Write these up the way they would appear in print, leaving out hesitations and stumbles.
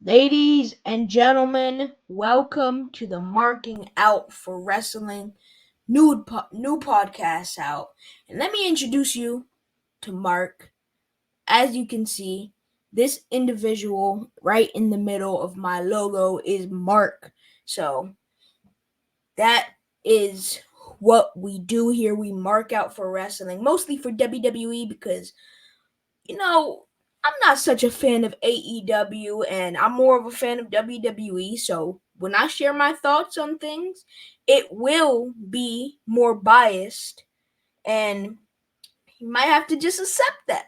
Ladies and gentlemen, welcome to the Marking Out for Wrestling new podcast out. And let me introduce you to Mark. As you can see, this individual right in the middle of my logo is Mark. So that is what we do here. We mark out for wrestling, mostly for WWE because I'm not such a fan of AEW and I'm more of a fan of WWE. So when I share my thoughts on things, it will be more biased and you might have to just accept that.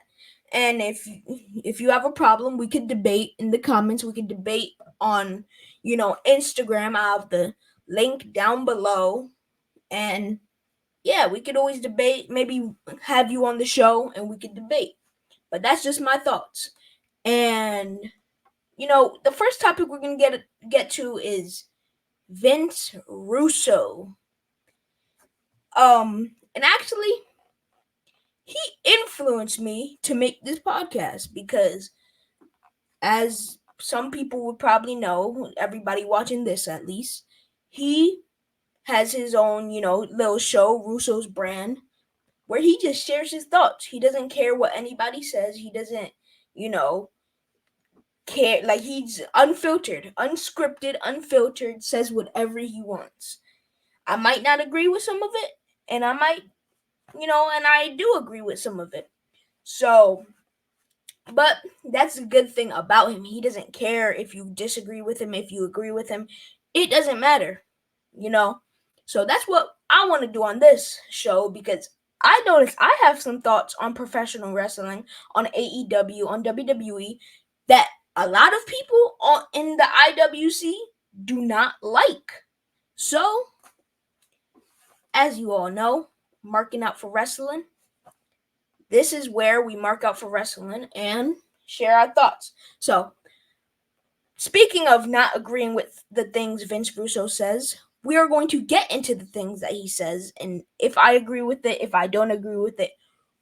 And if you have a problem, we could debate in the comments. We could debate on, Instagram. I have the link down below. And yeah, we could always debate, maybe have you on the show and we could debate. But that's just my thoughts. And the first topic we're gonna get to is Vince Russo. And actually, he influenced me to make this podcast because, as some people would probably know, everybody watching this at least, he has his own, little show, Russo's Brand, where he just shares his thoughts. He doesn't care what anybody says. He doesn't, care. Like, he's unfiltered, unscripted, unfiltered, says whatever he wants. I might not agree with some of it, and I might, and I do agree with some of it. So, but that's a good thing about him. He doesn't care if you disagree with him, if you agree with him. It doesn't matter, So that's what I want to do on this show because I noticed I have some thoughts on professional wrestling, on AEW, on WWE that a lot of people in the IWC do not like. So, as you all know, marking out for wrestling, this is where we mark out for wrestling and share our thoughts. So, speaking of not agreeing with the things Vince Russo says, we are going to get into the things that he says. And if I agree with it, if I don't agree with it,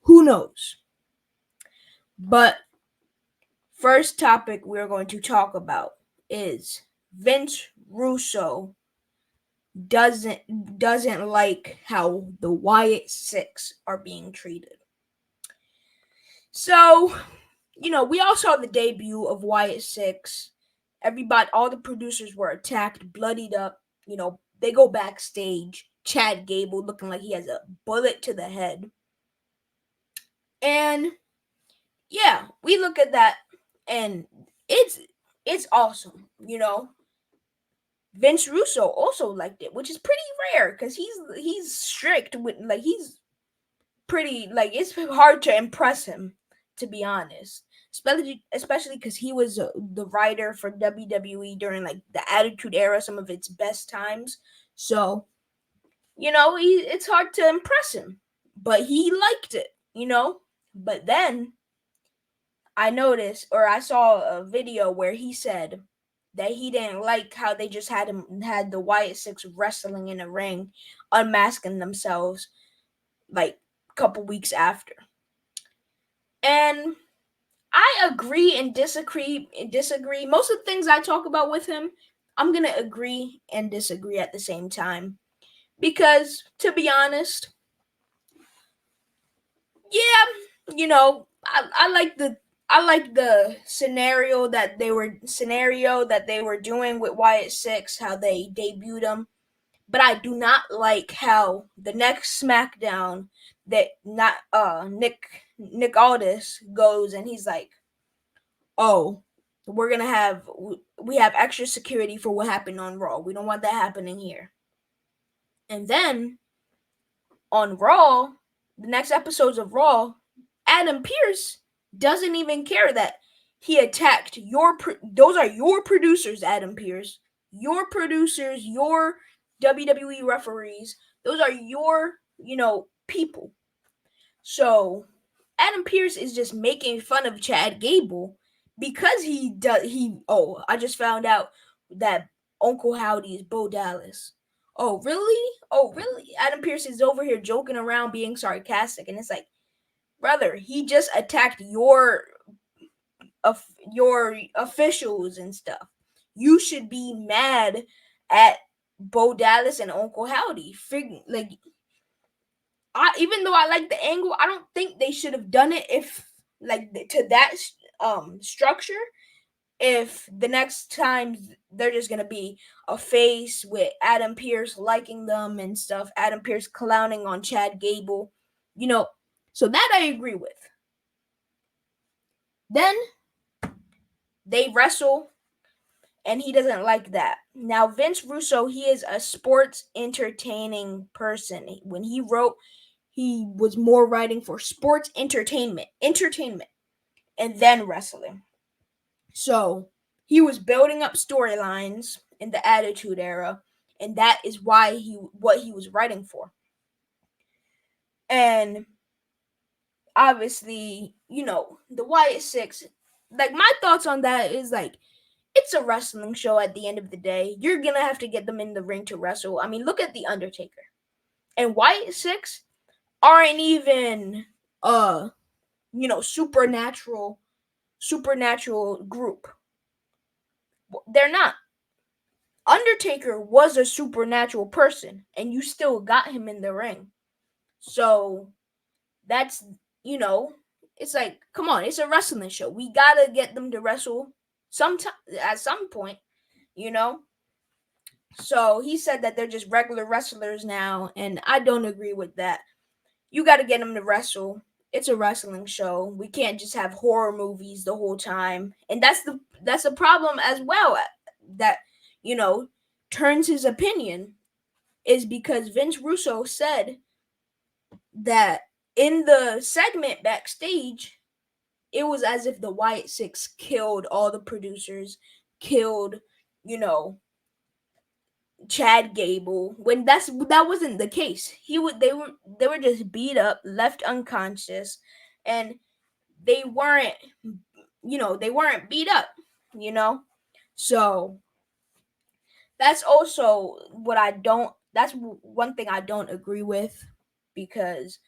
who knows? But first topic we're going to talk about is Vince Russo doesn't like how the Wyatt Six are being treated. So, we all saw the debut of Wyatt Six. Everybody, all the producers were attacked, bloodied up. They go backstage. Chad Gable looking like he has a bullet to the head. And yeah, we look at that and it's awesome, Vince Russo also liked it, which is pretty rare because he's strict with, like, he's pretty, like, it's hard to impress him, to be honest. Especially because he was the writer for WWE during, like, the Attitude Era, some of its best times. So, it's hard to impress him. But he liked it, But then I noticed, or I saw a video where he said that he didn't like how they just had the Wyatt Six wrestling in a ring, unmasking themselves, like, a couple weeks after. And I agree and disagree. Most of the things I talk about with him, I'm gonna agree and disagree at the same time. Because, to be honest, yeah, I like the scenario that they were doing with Wyatt Six, how they debuted him. But I do not like how the next SmackDown that not Nick Aldis goes and he's like, oh, we have extra security for what happened on Raw. We don't want that happening here. And then on Raw, the next episodes of Raw, Adam Pearce doesn't even care that he attacked those are your producers, Adam Pearce. Your producers, your WWE referees. Those are your, people. So Adam Pearce is just making fun of Chad Gable because I just found out that Uncle Howdy is Bo Dallas. Oh, really? Oh, really? Adam Pearce is over here joking around, being sarcastic, and it's like, brother, he just attacked your your officials and stuff. You should be mad at Bo Dallas and Uncle Howdy. Even though I like the angle, I don't think they should have done it if to that structure. If the next time they're just gonna be a face with Adam Pearce liking them and stuff, Adam Pearce clowning on Chad Gable, so that I agree with. Then they wrestle, and he doesn't like that. Now, Vince Russo, he is a sports entertaining person. When he wrote, he was more writing for sports entertainment, and then wrestling. So he was building up storylines in the Attitude Era, and that is what he was writing for. And obviously, the Wyatt Six, my thoughts on that is it's a wrestling show at the end of the day. You're gonna have to get them in the ring to wrestle. I mean, look at The Undertaker. And Wyatt Six aren't even supernatural group. They're not. Undertaker was a supernatural person, and you still got him in the ring. So that's it's come on, it's a wrestling show. We gotta get them to wrestle at some point, So he said that they're just regular wrestlers now, and I don't agree with that. You got to get them to wrestle. It's a wrestling show. We can't just have horror movies the whole time, and that's the problem as well. That turns his opinion is because Vince Russo said that in the segment backstage, it was as if the Wyatt Six killed all the producers, killed Chad Gable, when that wasn't the case. They were just beat up, left unconscious, and they weren't beat up, So that's also that's one thing I don't agree with, because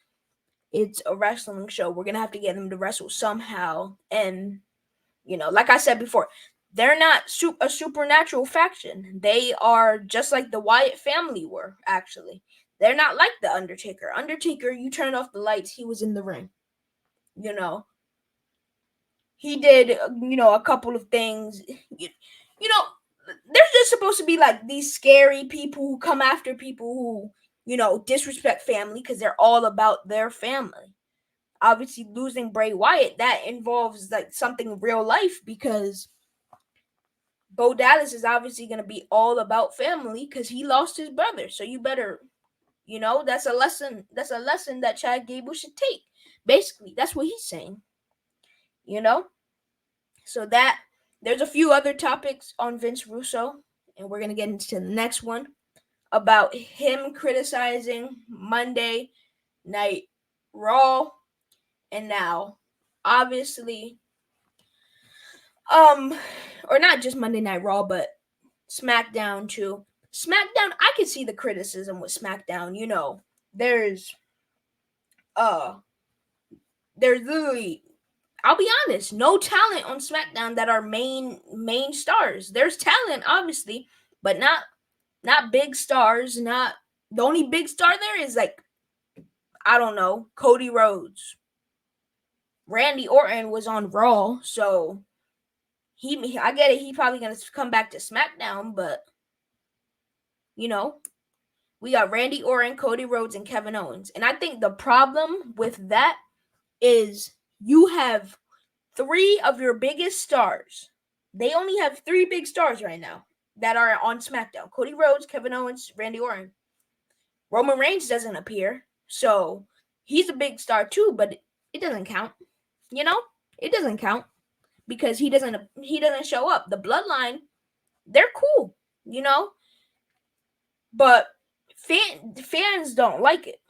it's a wrestling show. We're gonna have to get them to wrestle somehow, and like I said before, they're not a supernatural faction. They are just like the Wyatt family were, actually. They're not like the Undertaker. Undertaker, you turn off the lights, he was in the ring. He did, a couple of things. There's just supposed to be these scary people who come after people who, disrespect family because they're all about their family. Obviously, losing Bray Wyatt, that involves something real life, because Bo Dallas is obviously going to be all about family because he lost his brother. So you better, that's a lesson. That's a lesson that Chad Gable should take. Basically, that's what he's saying. So there's a few other topics on Vince Russo, and we're going to get into the next one about him criticizing Monday Night Raw. And now, obviously, or not just Monday Night Raw, but SmackDown too. SmackDown, I can see the criticism with SmackDown. There's literally, I'll be honest, no talent on SmackDown that are main stars. There's talent, obviously, but not big stars. Not the only big star there is I don't know, Cody Rhodes. Randy Orton was on Raw, so I get it. He's probably gonna come back to SmackDown, but we got Randy Orton, Cody Rhodes, and Kevin Owens. And I think the problem with that is you have three of your biggest stars. They only have three big stars right now that are on SmackDown: Cody Rhodes, Kevin Owens, Randy Orton. Roman Reigns doesn't appear, so he's a big star too, but it doesn't count. It doesn't count because he doesn't show up. The Bloodline, they're cool, but fans don't like it.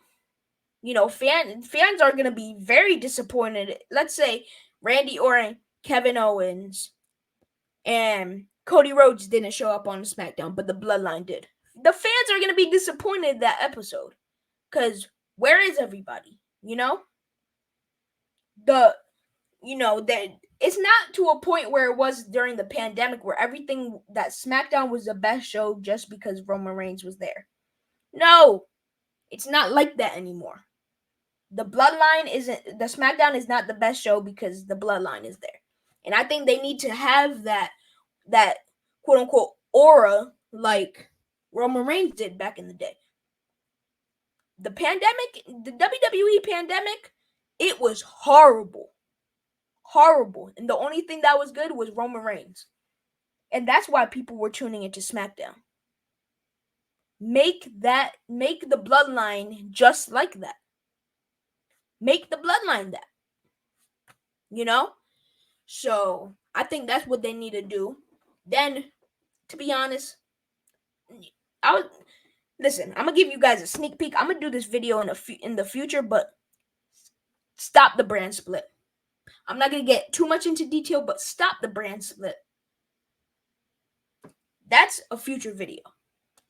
Fans are going to be very disappointed. Let's say Randy Orton, Kevin Owens, and Cody Rhodes didn't show up on SmackDown, but the Bloodline did. The fans are going to be disappointed that episode, because where is everybody? It's not to a point where it was during the pandemic where everything that SmackDown was the best show just because Roman Reigns was there. No, it's not like that anymore. The Bloodline isn't, the SmackDown is not the best show because the Bloodline is there. And I think they need to have that quote unquote aura like Roman Reigns did back in the day. The pandemic, the WWE pandemic, it was horrible. Horrible. And the only thing that was good was Roman Reigns. And that's why people were tuning into SmackDown. Make the Bloodline just like that. Make the Bloodline that. You know? So, I think that's what they need to do. Then, to be honest, listen, I'm going to give you guys a sneak peek. I'm going to do this video in the future, but stop the brand split. I'm not going to get too much into detail, but stop the brand split. That's a future video.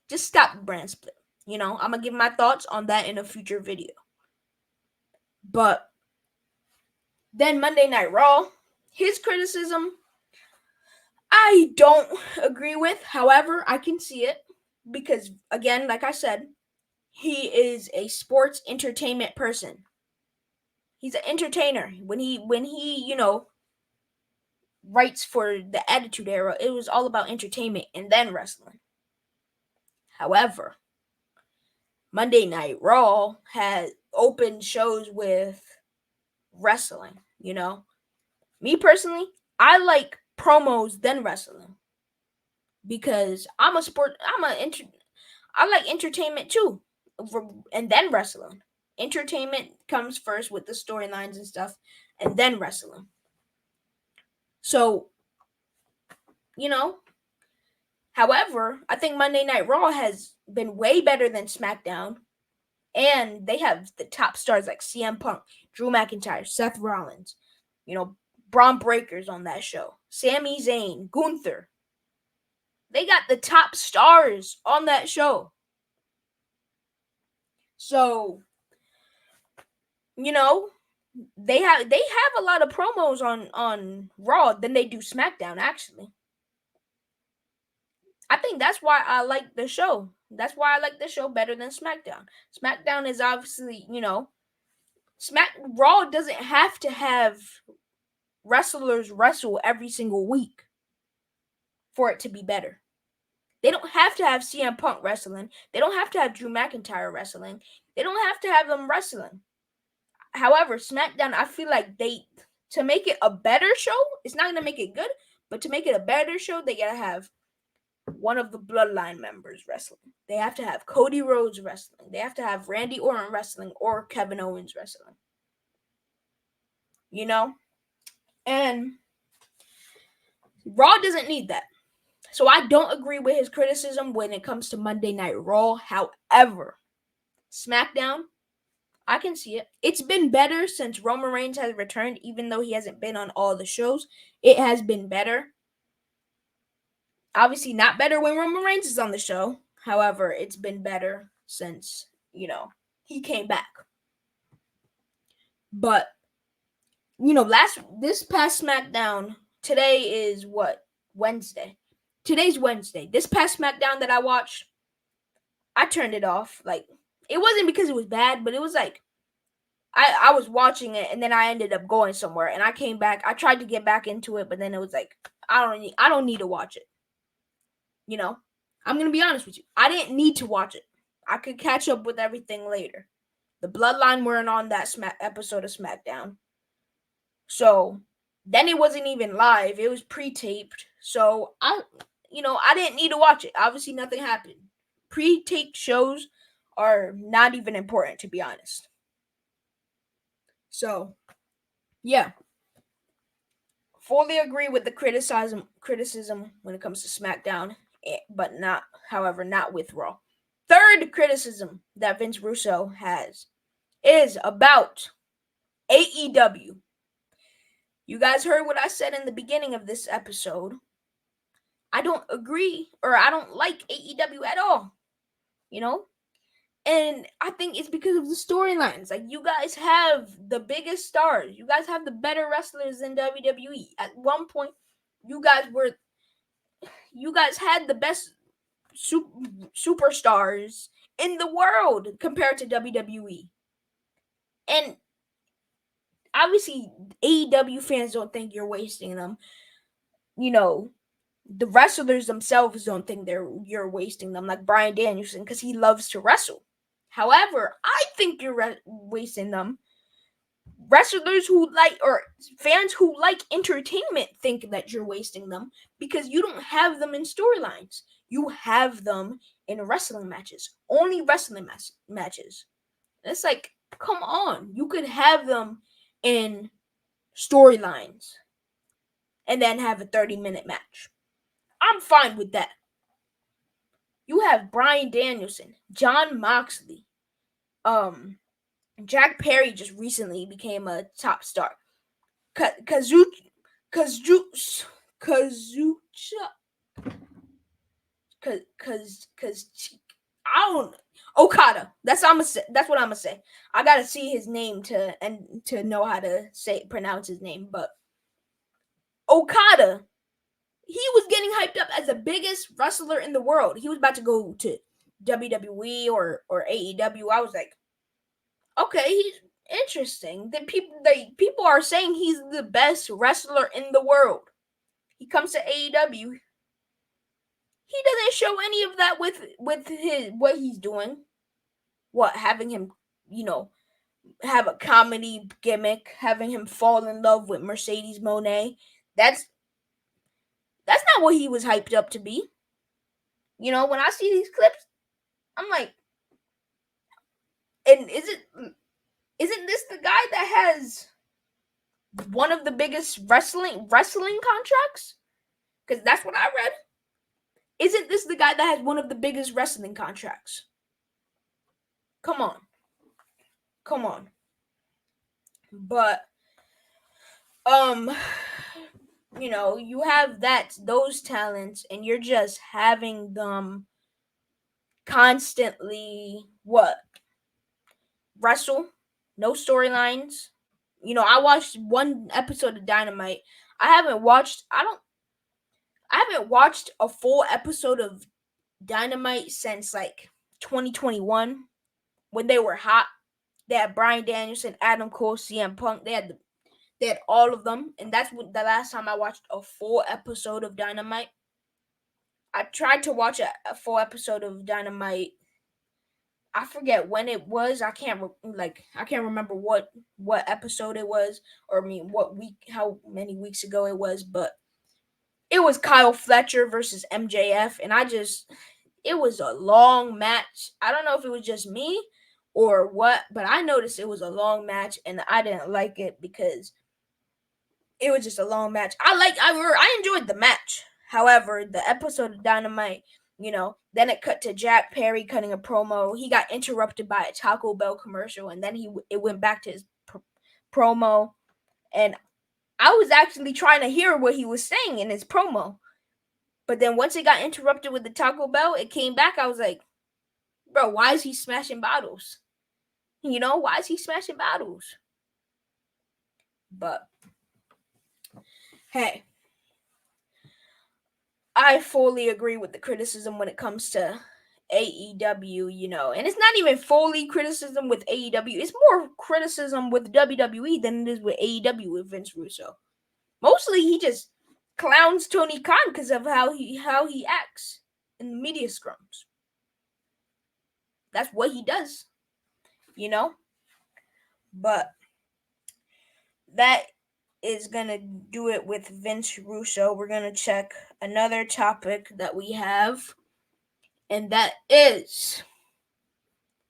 Just stop the brand split. I'm going to give my thoughts on that in a future video. But then Monday Night Raw, his criticism, I don't agree with. However, I can see it because, again, like I said, he is a sports entertainment person. He's an entertainer. When he writes for the Attitude Era, it was all about entertainment and then wrestling. However, Monday Night Raw has open shows with wrestling, Me personally, I like promos then wrestling because I like entertainment too, and then wrestling. Entertainment comes first with the storylines and stuff, and then wrestling. So, however, I think Monday Night Raw has been way better than SmackDown. And they have the top stars like CM Punk, Drew McIntyre, Seth Rollins, Braun Breakers on that show, Sami Zayn, Gunther. They got the top stars on that show. So, they have a lot of promos on Raw than they do SmackDown, actually. I think that's why I like the show. That's why I like the show better than SmackDown. SmackDown is obviously, Raw doesn't have to have wrestlers wrestle every single week for it to be better. They don't have to have CM Punk wrestling. They don't have to have Drew McIntyre wrestling. They don't have to have them wrestling. However, SmackDown, I feel like to make it a better show, it's not going to make it good, but to make it a better show, they got to have one of the Bloodline members wrestling. They have to have Cody Rhodes wrestling. They have to have Randy Orton wrestling or Kevin Owens wrestling. And Raw doesn't need that. So I don't agree with his criticism when it comes to Monday Night Raw. However, SmackDown, I can see it. It's been better since Roman Reigns has returned, even though he hasn't been on all the shows. It has been better. Obviously not better when Roman Reigns is on the show. However, it's been better since, he came back. But, this past SmackDown, today is what? Wednesday. Today's Wednesday. This past SmackDown that I watched, I turned it off. Like, it wasn't because it was bad, but it was like, I was watching it and then I ended up going somewhere and I came back. I tried to get back into it, but then it was like, I don't need to watch it. I'm going to be honest with you. I didn't need to watch it. I could catch up with everything later. The Bloodline weren't on that episode of SmackDown. So, then it wasn't even live. It was pre-taped. So, I didn't need to watch it. Obviously, nothing happened. Pre-taped shows are not even important, to be honest. So, yeah. Fully agree with the criticism when it comes to SmackDown, but not with Raw. Third criticism that Vince Russo has is about AEW. You guys heard what I said in the beginning of this episode. I don't agree or I don't like AEW at all. And I think it's because of the storylines. Like, you guys have the biggest stars. You guys have the better wrestlers in WWE. At one point, you guys had the best superstars in the world compared to WWE. And obviously, AEW fans don't think you're wasting them. You know, the wrestlers themselves don't think you're wasting them, like Bryan Danielson, because he loves to wrestle. However, I think you're wasting them. Wrestlers who like, or fans who like entertainment, think that you're wasting them because you don't have them in storylines. You have them in wrestling matches, only wrestling matches. It's like, come on, you could have them in storylines and then have a 30-minute match. I'm fine with that. You have Bryan Danielson, Jon Moxley, Jack Perry just recently became a top star. Kazucha, I don't know. Okada. That's what I'm gonna say. That's what I'm gonna say. I gotta see his name to know how to pronounce his name. But Okada, he was getting hyped up as the biggest wrestler in the world. He was about to go to WWE or AEW. I was like, okay, he's interesting. People are saying he's the best wrestler in the world. He comes to AEW. He doesn't show any of that with his what he's doing. What, having him, have a comedy gimmick, having him fall in love with Mercedes Moné. That's not what he was hyped up to be. When I see these clips, I'm like, and isn't this the guy that has one of the biggest wrestling contracts? Because that's what I read. Isn't this the guy that has one of the biggest wrestling contracts? Come on. But you have those talents, and you're just having them constantly wrestle, no storylines. I watched one episode of Dynamite. I haven't watched a full episode of Dynamite since like 2021, when they were hot. They had Bryan Danielson, Adam Cole, CM Punk. They had all of them, and that's the last time I watched a full episode of Dynamite. I tried to watch a full episode of Dynamite. I forget when it was. I can't remember what episode it was, or what week, how many weeks ago it was, but it was Kyle Fletcher versus MJF, and it was a long match. I don't know if it was just me or what, but I noticed it was a long match, and I didn't like it because it was just a long match. I enjoyed the match. However, the episode of Dynamite, then it cut to Jack Perry cutting a promo. He got interrupted by a Taco Bell commercial, and then it went back to his promo. And I was actually trying to hear what he was saying in his promo. But then once it got interrupted with the Taco Bell, it came back. I was like, bro, why is he smashing bottles? Why is he smashing bottles? But hey, I fully agree with the criticism when it comes to AEW, and it's not even fully criticism with AEW. It's more criticism with WWE than it is with AEW with Vince Russo. Mostly he just clowns Tony Khan because of how he acts in the media scrums. That's what he does, But that is gonna do it with Vince Russo. We're gonna check another topic that we have, and that is,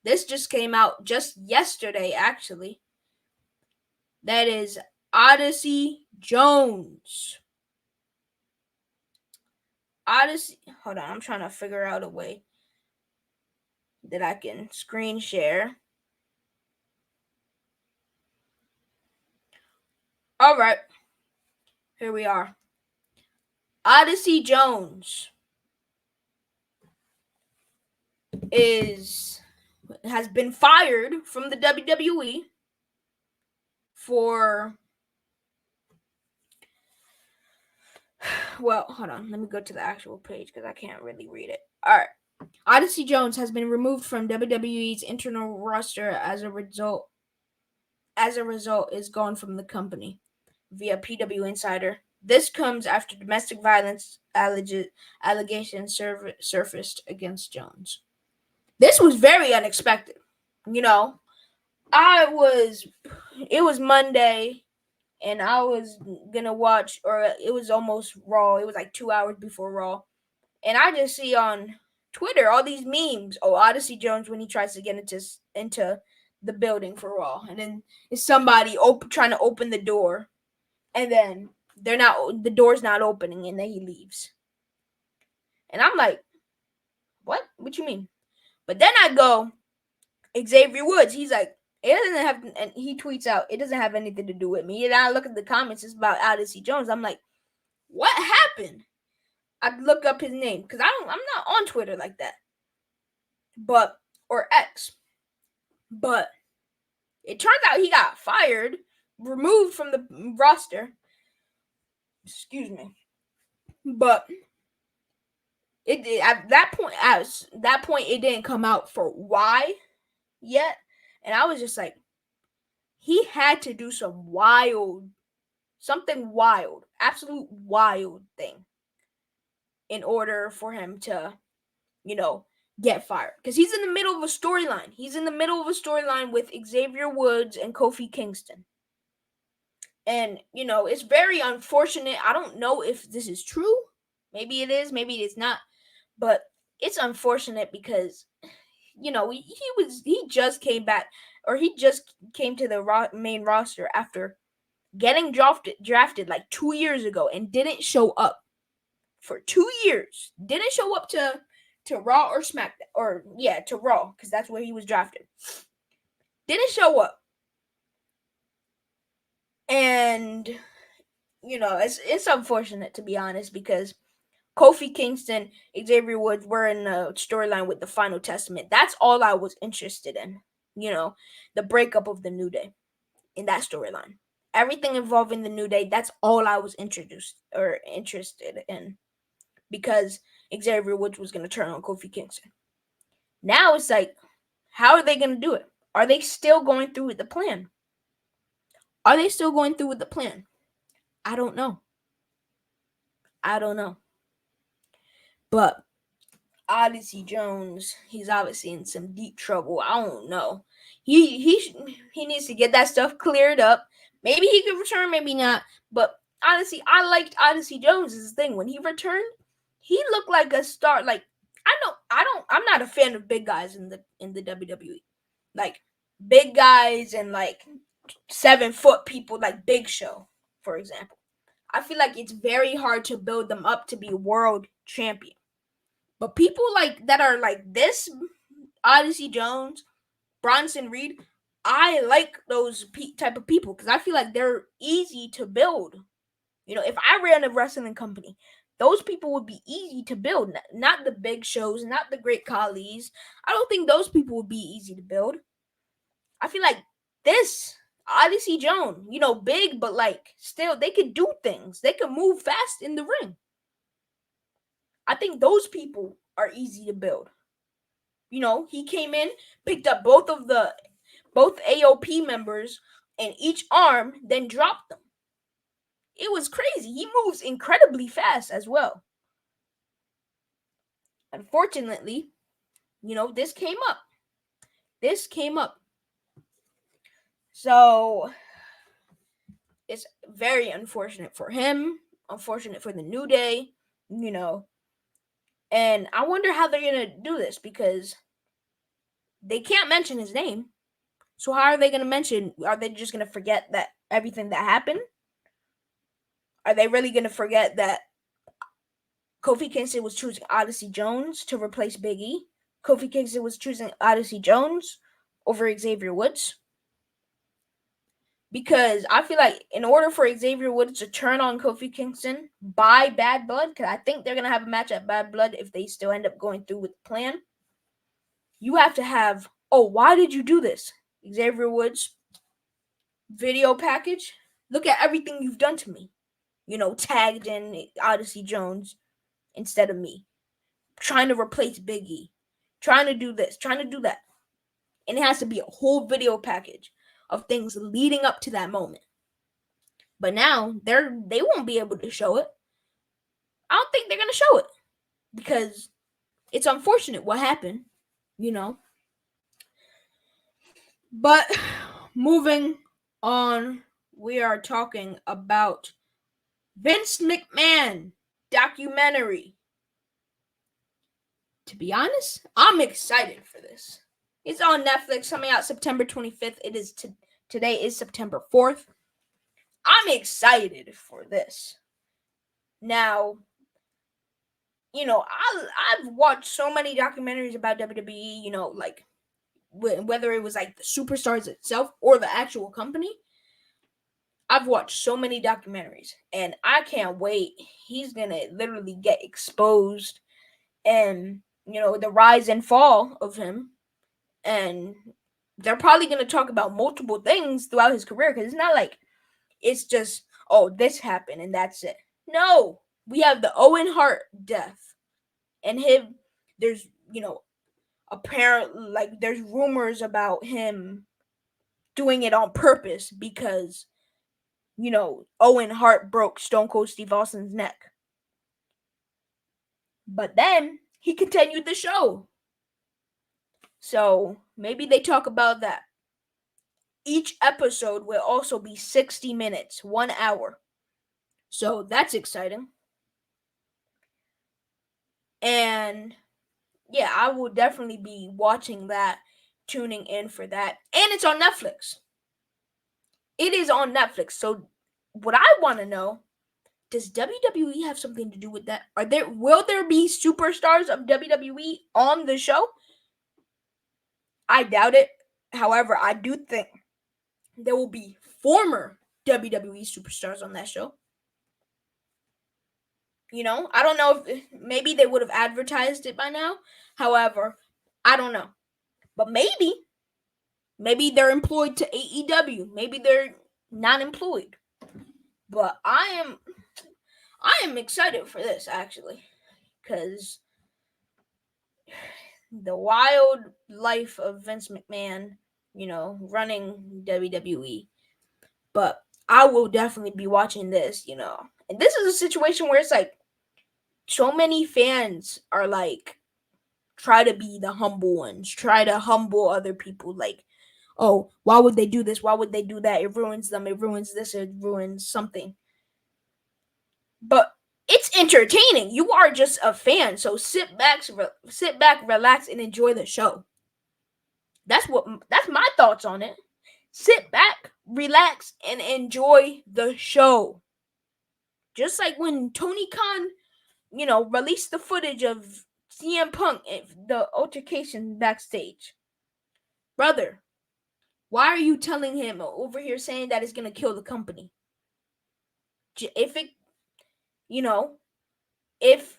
this just came out just yesterday, actually. That is Odyssey Jones. Odyssey, hold on, I'm trying to figure out a way that I can screen share. All right, here we are. Odyssey Jones is, has been fired from the WWE for, well, hold on, let me go to the actual page because I can't really read it. All right. Odyssey Jones has been removed from WWE's internal roster as a result is gone from the company via PW Insider. This comes after domestic violence allegations surfaced against Jones. This was very unexpected. You know, it was Monday and I was gonna watch, or it was almost Raw. It was like 2 hours before Raw. And I just see on Twitter all these memes. Oh, Odyssey Jones when he tries to get into the building for Raw, and then it's somebody trying to open the door, and then the door's not opening, and then he leaves. And I'm like, what? What you mean? But then I go, Xavier Woods. He's like, it doesn't have, and he tweets out, it doesn't have anything to do with me. And I look at the comments, it's about Odyssey Jones. I'm like, what happened? I'd look up his name because I'm not on Twitter like that, or X. But it turns out he got fired, removed from the roster. Excuse me. But at that point it didn't come out for why yet, and I was just like, he had to do something wild, absolute wild thing in order for him to, get fired. Because he's in the middle of a storyline. He's in the middle of a storyline with Xavier Woods and Kofi Kingston. And, it's very unfortunate. I don't know if this is true. Maybe it is, maybe it's not. But it's unfortunate because, he just came back, or he just came to the main roster after getting drafted like 2 years ago and didn't show up for 2 years. Didn't show up to Raw or SmackDown, to Raw, because that's where he was drafted. Didn't show up. And, it's unfortunate, to be honest, because Kofi Kingston, Xavier Woods were in a storyline with the Final Testament. That's all I was interested in. The breakup of the New Day in that storyline. Everything involving the New Day, that's all I was interested in. Because Xavier Woods was going to turn on Kofi Kingston. Now it's like, how are they going to do it? Are they still going through with the plan? I don't know. But Odyssey Jones, he's obviously in some deep trouble. I don't know. He needs to get that stuff cleared up. Maybe he could return, maybe not. But honestly, I liked Odyssey Jones' thing. When he returned, he looked like a star. Like, I'm not a fan of big guys in the WWE. Like, big guys and like 7-foot people like Big Show, for example. I feel like it's very hard to build them up to be world champion. But people like that are like this, Odyssey Jones, Bronson Reed, I like those type of people because I feel like they're easy to build. If I ran a wrestling company, those people would be easy to build. Not the Big Shows, not the Great Khali's. I don't think those people would be easy to build. I feel like this Odyssey Jones, big, but like still they could do things. They could move fast in the ring. I think those people are easy to build. He came in, picked up both AOP members and each arm, then dropped them. It was crazy. He moves incredibly fast as well. Unfortunately, this came up. So it's very unfortunate for him, unfortunate for the New Day, and I wonder how they're going to do this because they can't mention his name. So how are they going to mention? Are they just going to forget that everything that happened? Are they really going to forget that Kofi Kingston was choosing Odyssey Jones to replace Big E? Kofi Kingston was choosing Odyssey Jones over Xavier Woods? Because I feel like in order for Xavier Woods to turn on Kofi Kingston by Bad Blood, because I think they're going to have a match at Bad Blood if they still end up going through with the plan, you have to have Oh, why did you do this? Xavier Woods video package. Look at everything you've done to me. Tagged in Odyssey Jones instead of me. Trying to replace Big E. Trying to do this, trying to do that. And it has to be a whole video package of things leading up to that moment. But now they won't be able to show it. I don't think they're gonna show it because it's unfortunate what happened, you know. But moving on, we are talking about Vince McMahon documentary. To be honest, I'm excited for this. It's on Netflix, coming out September 25th. It is today is September 4th. I'm excited for this. Now, I've watched so many documentaries about WWE, like whether it was like the superstars itself or the actual company. I've watched so many documentaries and I can't wait. He's going to literally get exposed and, the rise and fall of him. And they're probably going to talk about multiple things throughout his career because it's not like it's just, oh, this happened and that's it. No, we have the Owen Hart death and him. There's, apparently, like, there's rumors about him doing it on purpose because, Owen Hart broke Stone Cold Steve Austin's neck. But then he continued the show. So maybe they talk about that. Each episode will also be 60 minutes, 1 hour. So that's exciting. And yeah, I will definitely be watching that, tuning in for that. And it's on Netflix. It is on Netflix. So what I want to know, does WWE have something to do with that? Will there be superstars of WWE on the show? I doubt it. However, I do think there will be former WWE superstars on that show. I don't know if maybe they would have advertised it by now. However, I don't know. But maybe they're employed to AEW. Maybe they're not employed. But I am excited for this actually, because the wild life of Vince McMahon, running WWE. But I will definitely be watching this, And this is a situation where it's like so many fans are like, try to be the humble ones, try to humble other people. Like, oh, why would they do this? Why would they do that? It ruins them. It ruins this. It ruins something. But it's entertaining. You are just a fan, so sit back, relax, and enjoy the show. That's my thoughts on it. Sit back, relax, and enjoy the show. Just like when Tony Khan, released the footage of CM Punk and the altercation backstage. Brother, why are you telling him over here saying that it's gonna kill the company? If it, if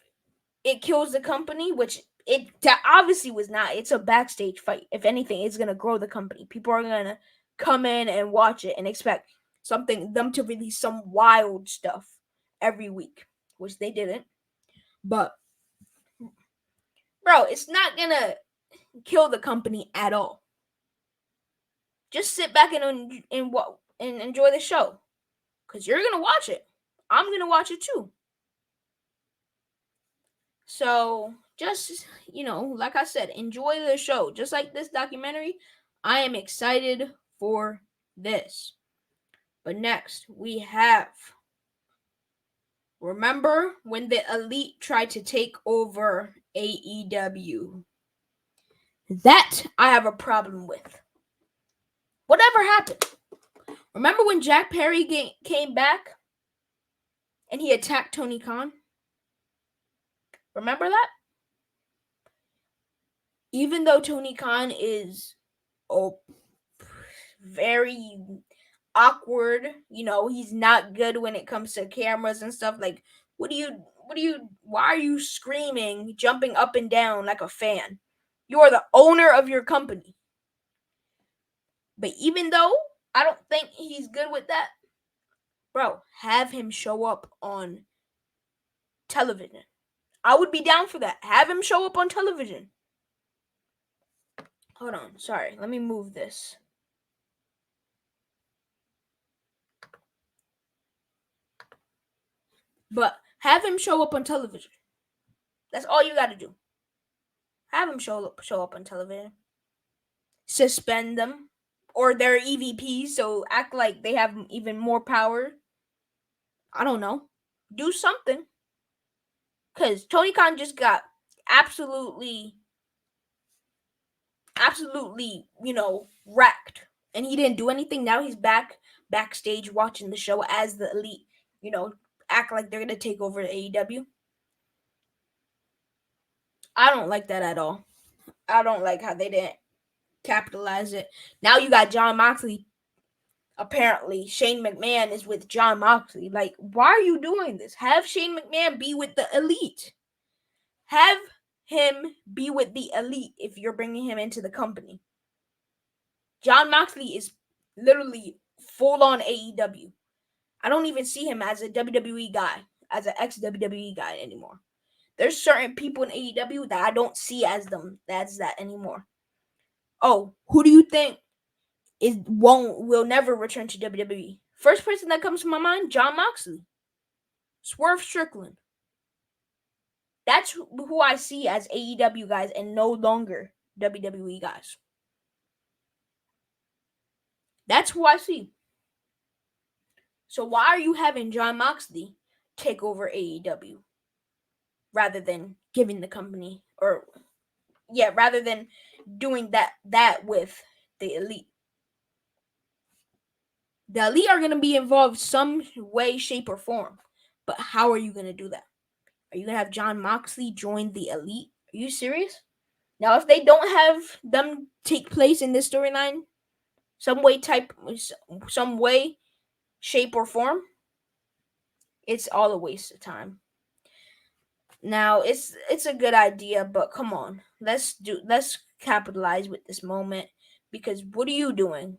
it kills the company, which it obviously was not. It's a backstage fight. If anything, it's gonna grow the company. People are gonna come in and watch it and expect them to release some wild stuff every week, which they didn't. But bro, it's not gonna kill the company at all. Just sit back and enjoy the show, because you're gonna watch it. I'm gonna watch it too. So just, like I said, enjoy the show. Just like this documentary, I am excited for this. But next, we have, remember when the Elite tried to take over AEW? That I have a problem with. Whatever happened? Remember when Jack Perry came back and he attacked Tony Khan? Remember that? Even though Tony Khan is very awkward, he's not good when it comes to cameras and stuff. Like, why are you screaming, jumping up and down like a fan? You are the owner of your company. But even though I don't think he's good with that, bro, have him show up on television. I would be down for that. Have him show up on television. Hold on, sorry. Let me move this. But have him show up on television. That's all you got to do. Have him show up on television. Suspend them, or their EVPs, so act like they have even more power. I don't know. Do something. Because Tony Khan just got absolutely, wrecked. And he didn't do anything. Now he's backstage watching the show as the Elite, act like they're going to take over AEW. I don't like that at all. I don't like how they didn't capitalize it. Now you got Jon Moxley. Apparently, Shane McMahon is with Jon Moxley. Like, why are you doing this? Have Shane McMahon be with the Elite. Have him be with the Elite if you're bringing him into the company. Jon Moxley is literally full-on AEW. I don't even see him as a WWE guy, as an ex-WWE guy anymore. There's certain people in AEW that I don't see as that anymore. Oh, who do you think will never return to WWE? First person that comes to my mind, Jon Moxley. Swerve Strickland. That's who I see as AEW guys and no longer WWE guys. That's who I see. So why are you having Jon Moxley take over AEW rather than giving the company rather than doing that with the Elite? The Elite are going to be involved some way, shape, or form. But how are you going to do that? Are you going to have Jon Moxley join the Elite? Are you serious? Now, if they don't have them take place in this storyline, some way, shape, or form, it's all a waste of time. Now, it's a good idea, but come on. Let's capitalize with this moment, because what are you doing?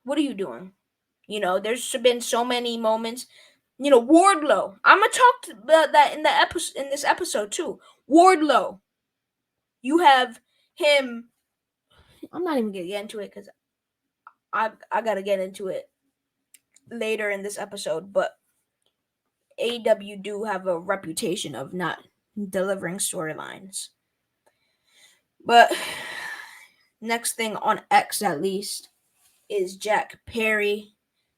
What are you doing? There's been so many moments. Wardlow. I'm gonna talk about that in this episode too. Wardlow. You have him. I'm not even gonna get into it because I gotta get into it later in this episode. But AEW do have a reputation of not delivering storylines. But next thing on X, at least, is Jack Perry.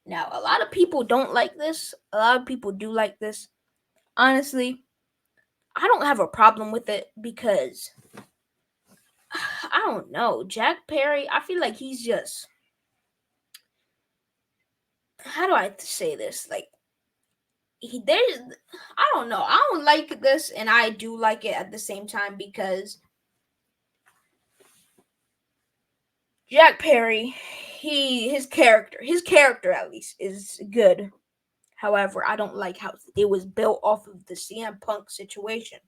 Now, a lot of people don't like this. A lot of people do like this. Honestly, I don't have a problem with it because I don't know. Jack Perry, I feel like he's just, how do I say this? Like, I don't know. I don't like this, and I do like it at the same time because Jack Perry, his character at least is good. However, I don't like how it was built off of the CM Punk situation.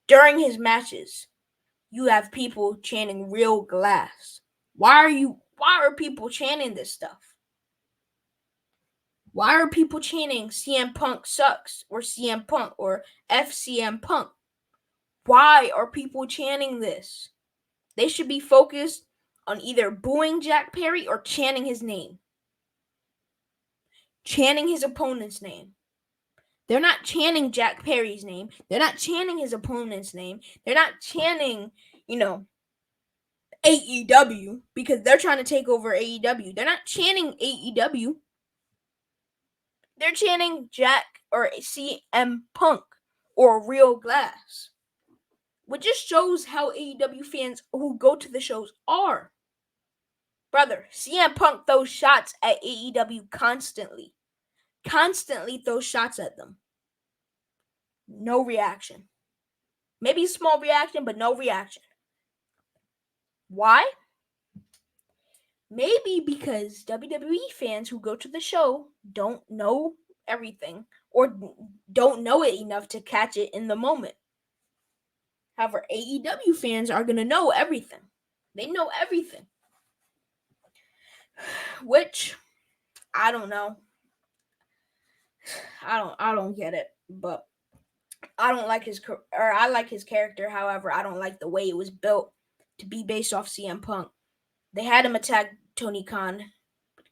During his matches, you have people chanting "real glass." Why are people chanting this stuff? Why are people chanting CM Punk sucks or CM Punk or FCM Punk? Why are people chanting this? They should be focused on either booing Jack Perry or chanting his name. Chanting his opponent's name. They're not chanting Jack Perry's name. They're not chanting his opponent's name. They're not chanting, AEW because they're trying to take over AEW. They're not chanting AEW. They're chanting Jack or CM Punk or Real Glass. Which just shows how AEW fans who go to the shows are. Brother, CM Punk throws shots at AEW constantly. Constantly throws shots at them. No reaction. Maybe a small reaction, but no reaction. Why? Maybe because WWE fans who go to the show don't know everything or don't know it enough to catch it in the moment. However, AEW fans are going to know everything. They know everything. Which I don't know. I don't get it, but I don't like I like his character. However, I don't like the way it was built to be based off CM Punk. They had him attack Tony Khan.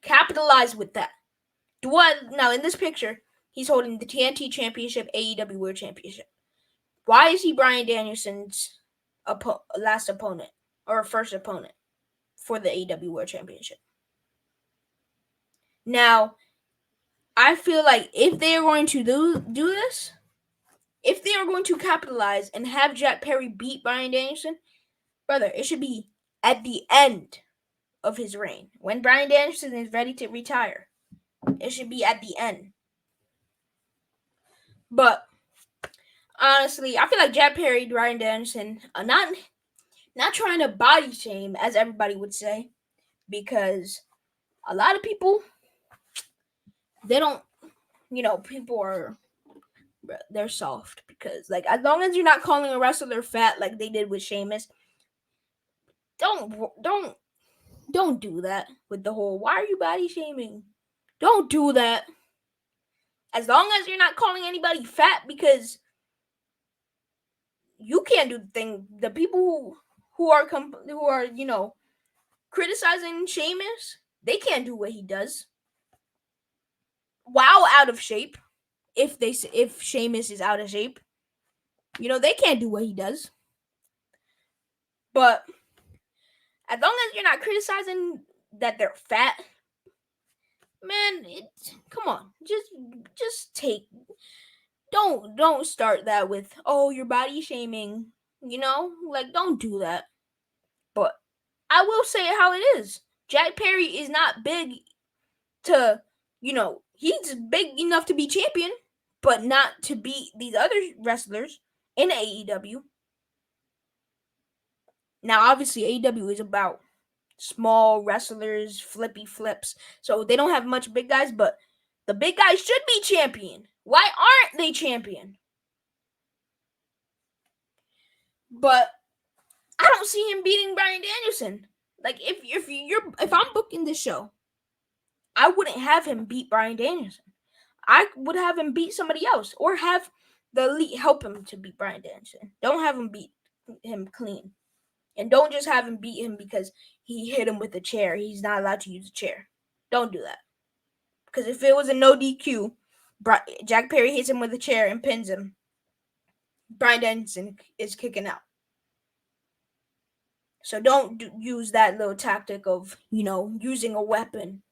Capitalize with that. Now in this picture, he's holding the TNT Championship, AEW World Championship. Why is he Bryan Danielson's last opponent or first opponent for the AEW World Championship? Now, I feel like if they are going to do this, if they are going to capitalize and have Jack Perry beat Bryan Danielson, brother, it should be at the end of his reign. When Bryan Danielson is ready to retire, it should be at the end. But honestly, I feel like Jack Perry, Bryan Danielson, not trying to body shame, as everybody would say, because a lot of people, they don't, people are, they're soft because, like, as long as you're not calling a wrestler fat like they did with Sheamus, don't do that with the whole, why are you body shaming? Don't do that. As long as you're not calling anybody fat, because you can't do the thing. The people who are criticizing Sheamus, they can't do what he does. While out of shape, if Sheamus is out of shape, they can't do what he does. But as long as you're not criticizing that they're fat, man, come on, just take. Don't start that with, oh, you're body shaming. Like, don't do that. But I will say it how it is. Jack Perry is not big to, he's big enough to be champion, but not to beat these other wrestlers in AEW. Now, obviously, AEW is about small wrestlers, flippy flips, so they don't have much big guys, but the big guys should be champion. Why aren't they champion? But I don't see him beating Bryan Danielson. Like, if I'm booking this show, I wouldn't have him beat Bryan Danielson. I would have him beat somebody else, or have the Elite help him to beat Bryan Danielson. Don't have him beat him clean. And don't just have him beat him because he hit him with a chair. He's not allowed to use a chair. Don't do that. Because if it was a no DQ, Jack Perry hits him with a chair and pins him, Bryan Danielson is kicking out. So don't use that little tactic of, using a weapon.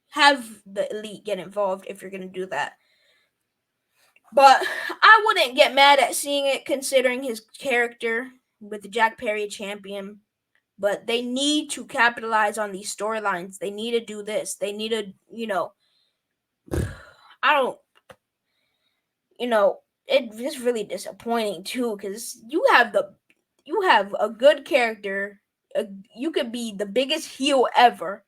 Have the Elite get involved if you're going to do that. But I wouldn't get mad at seeing it, considering his character with the Jack Perry champion. But they need to capitalize on these storylines. They need to do this. They need to, it's really disappointing too, because you have a good character. You could be the biggest heel ever,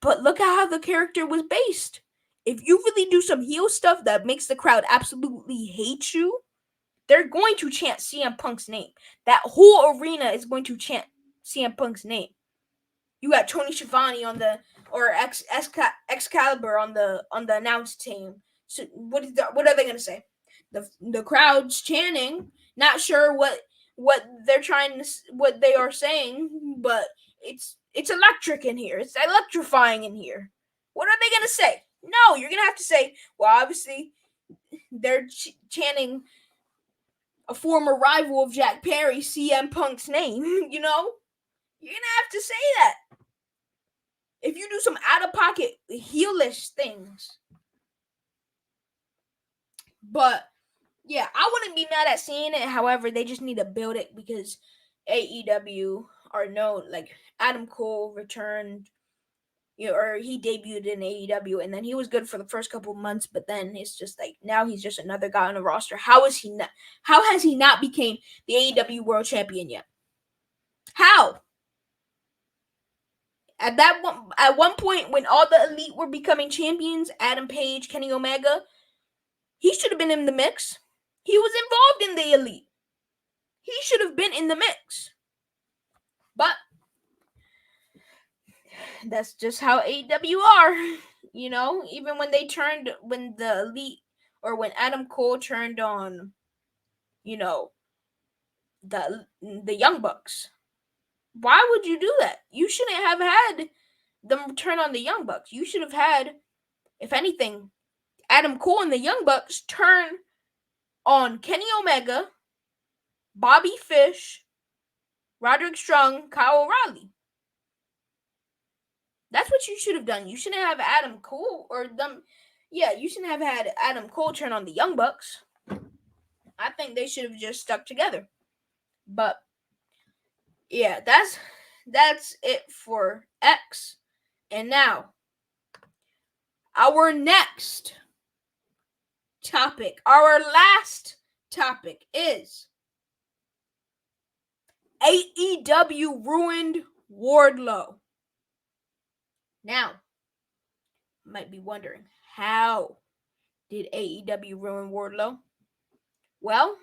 but look at how the character was based. If you really do some heel stuff that makes the crowd absolutely hate you, they're going to chant CM Punk's name. That whole arena is going to chant CM Punk's name. You got Tony Schiavone or Excalibur on the announce team. So what are they gonna say? The crowd's chanting, not sure what they are saying, but it's electric in here. It's electrifying in here. What are they gonna say? No, you're gonna have to say, well, obviously they're chanting a former rival of Jack Perry, CM Punk's name. You're gonna have to say that. If you do some out-of-pocket heelish things. But, yeah, I wouldn't be mad at seeing it. However, they just need to build it, because AEW are known. Like, Adam Cole returned, or he debuted in AEW, and then he was good for the first couple of months, but then it's just like, now he's just another guy on the roster. How has he not became the AEW World Champion yet? How? At one point, when all the Elite were becoming champions, Adam Page, Kenny Omega, he should have been in the mix. He was involved in the Elite. He should have been in the mix. But that's just how AEW are. Even when the Elite, or when Adam Cole turned on, the Young Bucks. Why would you do that? You shouldn't have had them turn on the Young Bucks. You should have had, if anything, Adam Cole and the Young Bucks turn on Kenny Omega, Bobby Fish, Roderick Strong, Kyle O'Reilly. That's what you should have done. You shouldn't have Adam Cole or them. Yeah, you shouldn't have had Adam Cole turn on the Young Bucks. I think they should have just stuck together. But yeah, that's it for X. And now, our next topic, our last topic is AEW ruined Wardlow. Now, you might be wondering, how did AEW ruin Wardlow? Well,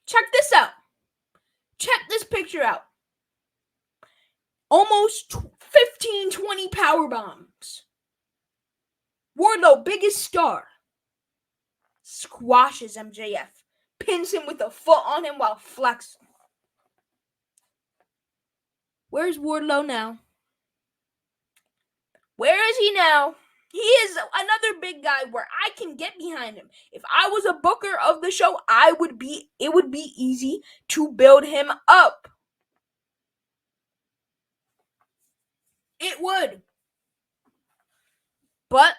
check this out. Check this picture out. Almost 15, 20 power bombs. Wardlow, biggest star, squashes MJF, pins him with a foot on him while flexing. Where's Wardlow now? Where is he now? He is another big guy where I can get behind him. If I was a booker of the show, it would be easy to build him up. It would. But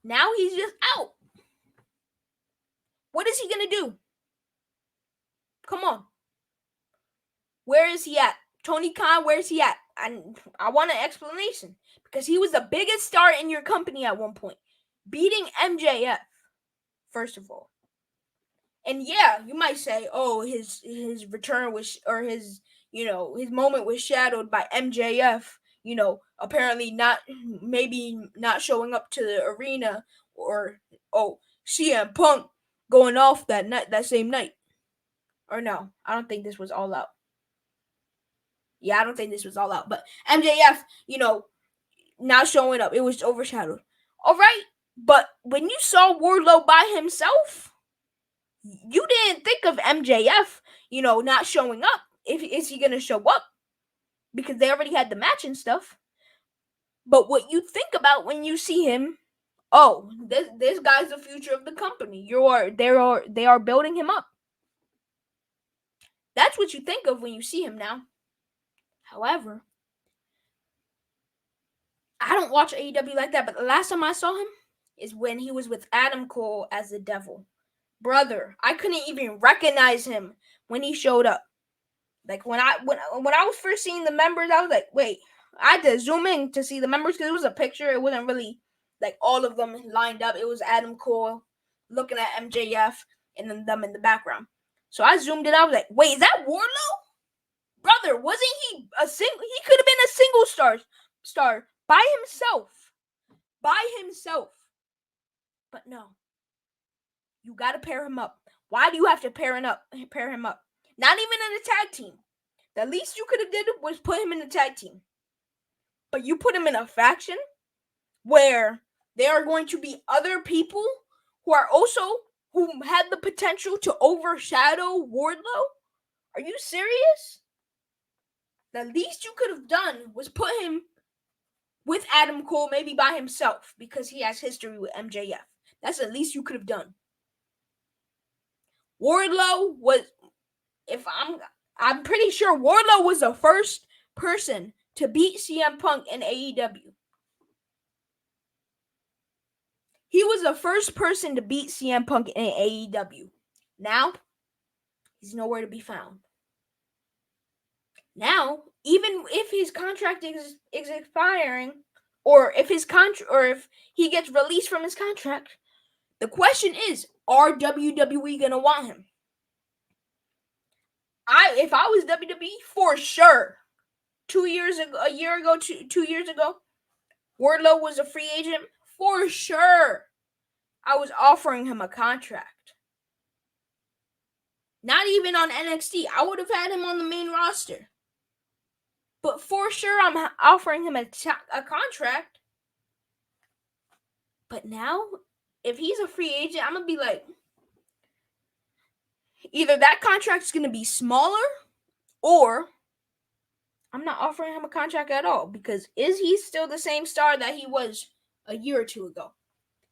now he's just out. What is he going to do? Come on. Where is he at? Tony Khan, where is he at? I want an explanation, because he was the biggest star in your company at one point, beating MJF, first of all. And yeah, you might say, oh, his return was, or his moment was shadowed by MJF, apparently maybe not showing up to the arena, or CM Punk going off that same night. Or no, I don't think this was All Out. Yeah, I don't think this was All Out. But MJF, not showing up, it was overshadowed. All right, but when you saw Wardlow by himself, you didn't think of MJF, not showing up. Is he going to show up? Because they already had the match and stuff. But what you think about when you see him, oh, this guy's the future of the company. They are building him up. That's what you think of when you see him now. However, I don't watch AEW like that, but the last time I saw him is when he was with Adam Cole as the Devil. Brother, I couldn't even recognize him when he showed up. Like when I was first seeing the members, I was like, wait, I had to zoom in to see the members because it was a picture. It wasn't really like all of them lined up. It was Adam Cole looking at MJF and then them in the background. So I zoomed in. I was like, wait, is that Wardlow? Brother, wasn't he a single? He could have been a single star by himself. But no. You got to pair him up. Why do you have to pair him up? Not even in a tag team. The least you could have did was put him in a tag team. But you put him in a faction where there are going to be other people who had the potential to overshadow Wardlow? Are you serious? The least you could have done was put him with Adam Cole, maybe by himself, because he has history with MJF. That's the least you could have done. Wardlow was, I'm pretty sure Wardlow was the first person to beat CM Punk in AEW. He was the first person to beat CM Punk in AEW. Now, he's nowhere to be found. Now, even if his contract is expiring, or if he gets released from his contract, the question is, are WWE gonna want him? If I was WWE, for sure, 2 years ago, a year ago, 2 years ago, Wardlow was a free agent, for sure, I was offering him a contract. Not even on NXT. I would have had him on the main roster. But for sure, I'm offering him a contract. But now, if he's a free agent, I'm going to be like, either that contract's going to be smaller, or I'm not offering him a contract at all. Because is he still the same star that he was a year or two ago?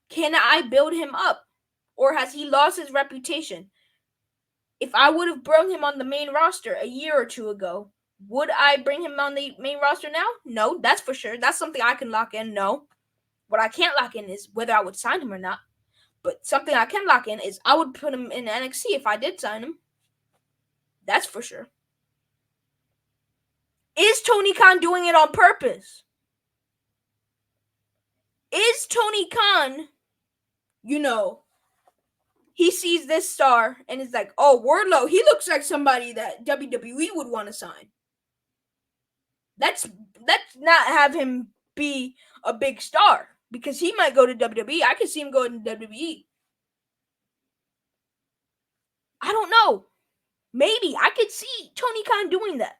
Can I build him up? Or has he lost his reputation? If I would have brought him on the main roster a year or two ago, would I bring him on the main roster now? No, that's for sure. That's something I can lock in. No. What I can't lock in is whether I would sign him or not. But something I can lock in is I would put him in NXT if I did sign him. That's for sure. Is Tony Khan doing it on purpose? Is Tony Khan, he sees this star and is like, oh, Wardlow, he looks like somebody that WWE would want to sign. Let's not have him be a big star because he might go to WWE. I could see him going to WWE. I don't know. Maybe I could see Tony Khan doing that.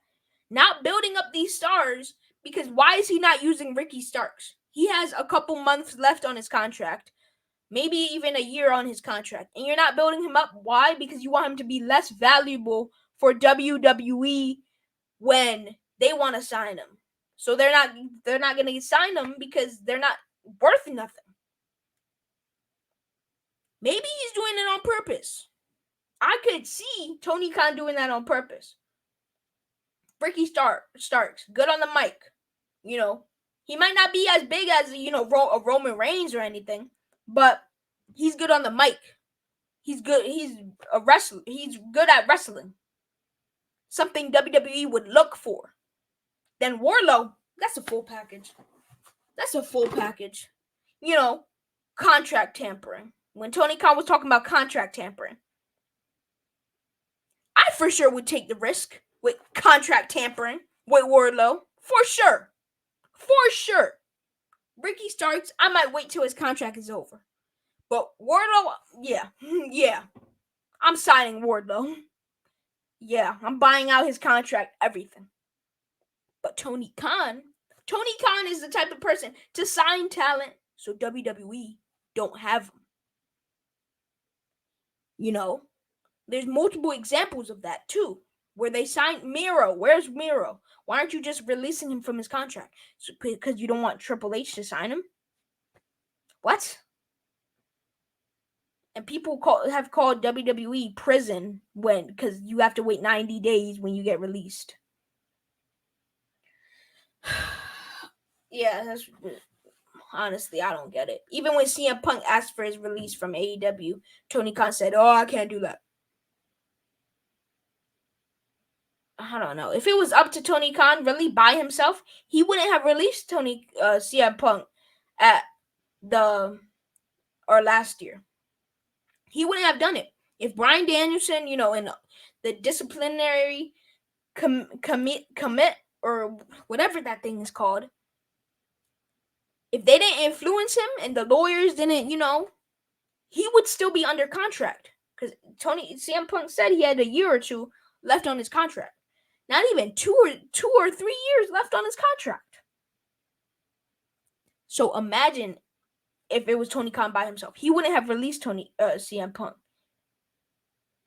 Not building up these stars, because why is he not using Ricky Starks? He has a couple months left on his contract. Maybe even a year on his contract. And you're not building him up. Why? Because you want him to be less valuable for WWE when they want to sign him. So they're not going to sign him because they're not worth nothing. Maybe he's doing it on purpose. I could see Tony Khan doing that on purpose. Ricky Starks, good on the mic. He might not be as big as, a Roman Reigns or anything, but he's good on the mic. He's good. He's a wrestler. He's good at wrestling. Something WWE would look for. Then WARLOW, that's a full package. Contract tampering. When Tony Khan was talking about contract tampering, I for sure would take the risk with contract tampering with WARLOW. For sure. Ricky Starks, I might wait till his contract is over. But Wardlow, yeah. I'm signing Wardlow. Yeah, I'm buying out his contract, everything. But Tony Khan is the type of person to sign talent so WWE don't have him. There's multiple examples of that too, where they signed Miro. Where's Miro? Why aren't you just releasing him from his contract? Because you don't want Triple H to sign him? What? And people have called WWE prison because you have to wait 90 days when you get released. Yeah, honestly, I don't get it. Even when CM Punk asked for his release from AEW, Tony Khan said, "Oh, I can't do that." I don't know. If it was up to Tony Khan really by himself, he wouldn't have released CM Punk at last year. He wouldn't have done it. If Bryan Danielson, in the disciplinary commit or whatever that thing is called, if they didn't influence him and the lawyers didn't, he would still be under contract. Because CM Punk said he had a year or two left on his contract. Not even two or 3 years left on his contract. So imagine if it was Tony Khan by himself. He wouldn't have released CM Punk.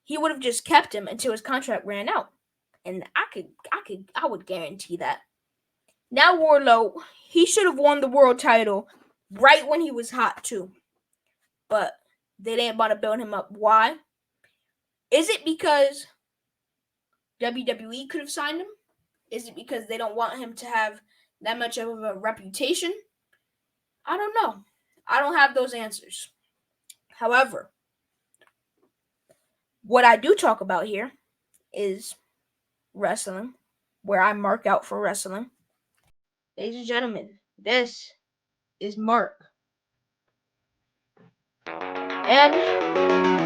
He would have just kept him until his contract ran out. And I would guarantee that. Now Wardlow, he should have won the world title right when he was hot too. But they didn't want to build him up. Why? Is it because WWE could have signed him? Is it because they don't want him to have that much of a reputation? I don't know. I don't have those answers. However, what I do talk about here is wrestling, where I mark out for wrestling. Ladies and gentlemen, this is Mark. And